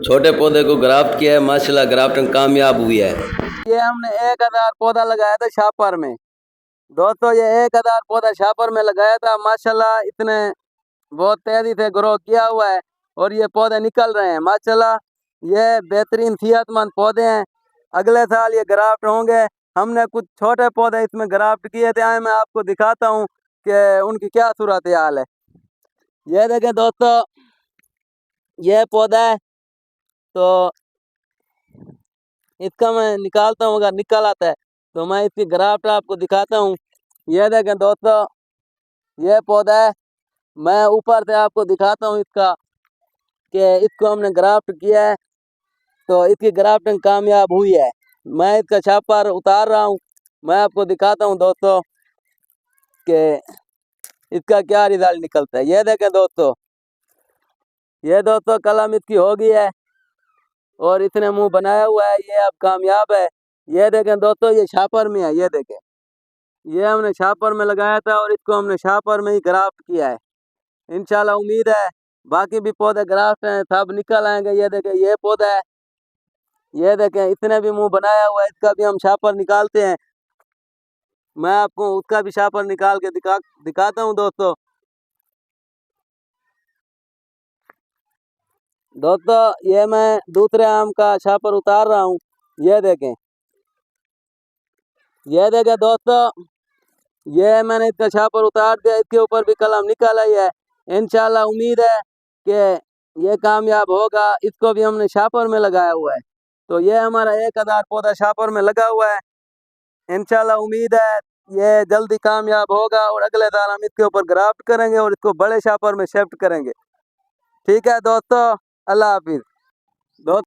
छोटे पौधे को ग्राफ्ट किया है, माशाल्लाह ग्राफ्टिंग कामयाब हुई है। ये हमने 1000 पौधा लगाया था शापर में दोस्तों। ये 1000 पौधा शापर में लगाया था, माशाल्लाह इतने बहुत तेजी से ग्रो किया हुआ है और ये पौधे निकल रहे हैं माशाल्लाह। ये बेहतरीन सेहतमंद पौधे हैं। अगले साल ये ग्राफ्ट होंगे। हमने कुछ छोटे पौधे इसमें ग्राफ्ट किए थे, आए मैं आपको दिखाता हूँ कि उनकी क्या सूरत हाल है। ये देखें दोस्तों, ये पौधा है तो इसका मैं निकालता हूँ, अगर निकल आता है तो मैं इसकी ग्राफ्ट आपको दिखाता हूँ। ये देखें दोस्तों, ये पौधा है। मैं ऊपर से आपको दिखाता हूँ इसका कि इसको हमने ग्राफ्ट किया है तो इसकी ग्राफ्टिंग कामयाब हुई है। मैं इसका छापर उतार रहा हूँ, मैं आपको दिखाता हूँ दोस्तों कि इसका क्या रिजल्ट निकलता है। ये देखें दोस्तों, ये दोस्तों कलम इसकी हो गई है और इसने मुंह बनाया हुआ है, ये अब कामयाब है। ये देखें दोस्तों, ये छापर में है। ये देखें, ये हमने छापर में लगाया था और इसको हमने छापर में ही ग्राफ्ट किया है। इंशाल्लाह उम्मीद है बाकी भी पौधे ग्राफ्ट हैं सब निकल आएंगे। ये देखें, ये पौधा है, ये देखें इसने भी मुंह बनाया हुआ है, इसका भी हम छापर निकालते हैं। मैं आपको उसका भी छापर निकाल के दिखाता हूँ दोस्तों। ये मैं दूसरे आम का छापर उतार रहा हूँ। ये देखें, ये देखें दोस्तों, ये मैंने इसका छापर उतार दिया, इसके ऊपर भी कलम निकल आई है। इंशाल्लाह उम्मीद है कि ये कामयाब होगा। इसको भी हमने छापर में लगाया हुआ है तो ये हमारा 1000 पौधा छापर में लगा हुआ है। इंशाल्लाह उम्मीद है ये जल्दी कामयाब होगा और अगले साल हम इसके ऊपर ग्राफ्ट करेंगे और इसको बड़े छापर में शिफ्ट करेंगे। ठीक है दोस्तों, अल्लाह हाफिज दोस्तों।